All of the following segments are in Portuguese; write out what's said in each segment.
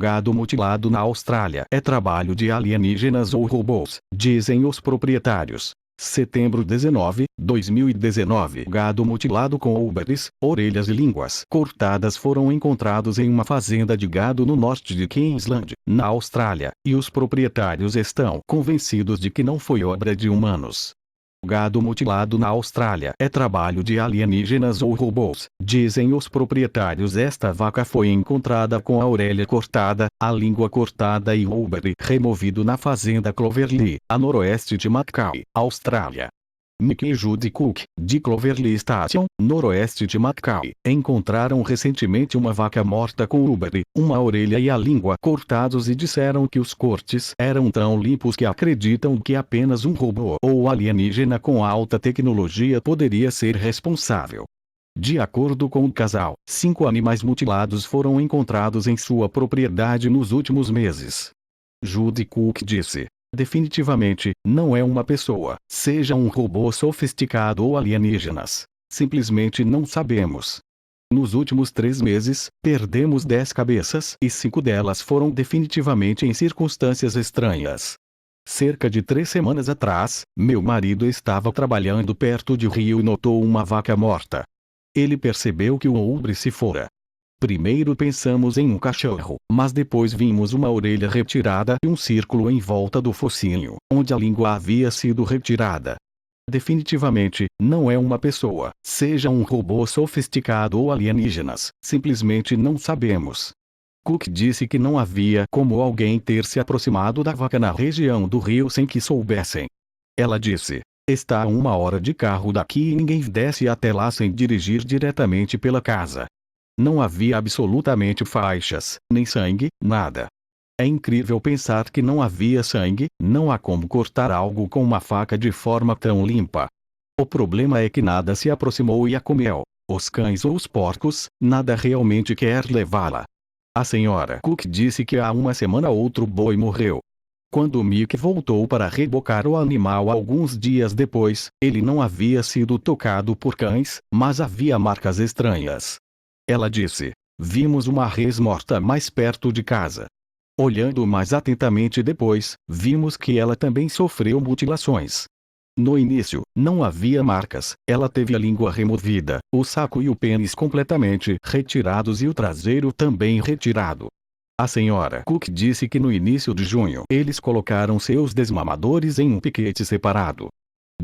gado mutilado na Austrália é trabalho de alienígenas ou robôs, dizem os proprietários. Setembro 19, 2019. Gado mutilado com úberes, orelhas e línguas cortadas foram encontrados em uma fazenda de gado no norte de Queensland, na Austrália, e os proprietários estão convencidos de que não foi obra de humanos. Gado mutilado na Austrália é trabalho de alienígenas ou robôs, dizem os proprietários. Esta vaca foi encontrada com a orelha cortada, a língua cortada e o úbere removido na fazenda Clovelly, a noroeste de Mackay, Austrália. Mick e Judy Cook, de Clovelly Station, noroeste de Mackay, encontraram recentemente uma vaca morta com o úbere, uma orelha e a língua cortados e disseram que os cortes eram tão limpos que acreditam que apenas um robô ou alienígena com alta tecnologia poderia ser responsável. De acordo com o casal, 5 animais mutilados foram encontrados em sua propriedade nos últimos meses. Judy Cook disse: definitivamente, não é uma pessoa, seja um robô sofisticado ou alienígenas. Simplesmente não sabemos. Nos últimos 3 meses, perdemos 10 cabeças e 5 delas foram definitivamente em circunstâncias estranhas. Cerca de 3 semanas atrás, meu marido estava trabalhando perto de rio e notou uma vaca morta. Ele percebeu que o úbere se fora. Primeiro pensamos em um cachorro, mas depois vimos uma orelha retirada e um círculo em volta do focinho, onde a língua havia sido retirada. Definitivamente, não é uma pessoa, seja um robô sofisticado ou alienígenas, simplesmente não sabemos. Cook disse que não havia como alguém ter se aproximado da vaca na região do rio sem que soubessem. Ela disse: está a 1 hora de carro daqui e ninguém desce até lá sem dirigir diretamente pela casa. Não havia absolutamente faixas, nem sangue, nada. É incrível pensar que não havia sangue, não há como cortar algo com uma faca de forma tão limpa. O problema é que nada se aproximou e a comeu. Os cães ou os porcos, nada realmente quer levá-la. A senhora Cook disse que há 1 semana outro boi morreu. Quando Mick voltou para rebocar o animal alguns dias depois, ele não havia sido tocado por cães, mas havia marcas estranhas. Ela disse: vimos uma res morta mais perto de casa. Olhando mais atentamente depois, vimos que ela também sofreu mutilações. No início, não havia marcas, ela teve a língua removida, o saco e o pênis completamente retirados e o traseiro também retirado. A senhora Cook disse que no início de junho eles colocaram seus desmamadores em um piquete separado.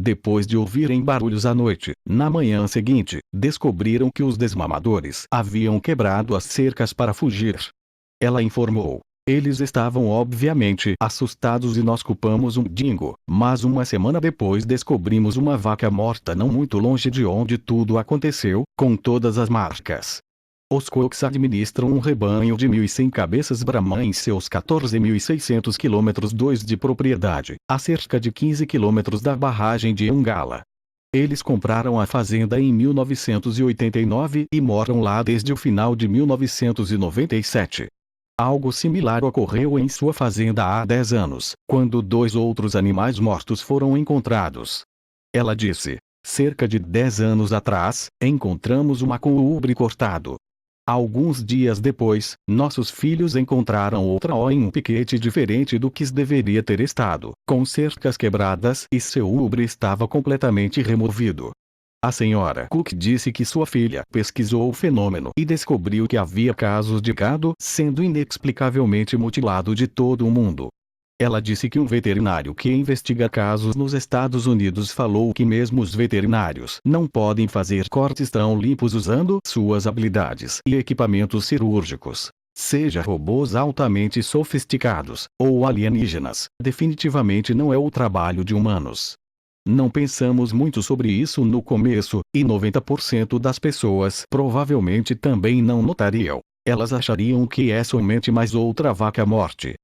Depois de ouvirem barulhos à noite, na manhã seguinte, descobriram que os desmamadores haviam quebrado as cercas para fugir. Ela informou: eles estavam obviamente assustados e nós culpamos um dingo, mas 1 semana depois descobrimos uma vaca morta não muito longe de onde tudo aconteceu, com todas as marcas. Os Cooks administram um rebanho de 1.100 cabeças Brahman em seus 14.600 km 2 de propriedade, a cerca de 15 km da barragem de Ungala. Eles compraram a fazenda em 1989 e moram lá desde o final de 1997. Algo similar ocorreu em sua fazenda há 10 anos, quando 2 outros animais mortos foram encontrados. Ela disse: cerca de 10 anos atrás, encontramos uma com o úbere cortado. Alguns dias depois, nossos filhos encontraram outra em um piquete diferente do que deveria ter estado, com cercas quebradas e seu úbere estava completamente removido. A senhora Cook disse que sua filha pesquisou o fenômeno e descobriu que havia casos de gado sendo inexplicavelmente mutilado de todo o mundo. Ela disse que um veterinário que investiga casos nos Estados Unidos falou que mesmo os veterinários não podem fazer cortes tão limpos usando suas habilidades e equipamentos cirúrgicos. Seja robôs altamente sofisticados, ou alienígenas, definitivamente não é o trabalho de humanos. Não pensamos muito sobre isso no começo, e 90% das pessoas provavelmente também não notariam. Elas achariam que é somente mais outra vaca morte,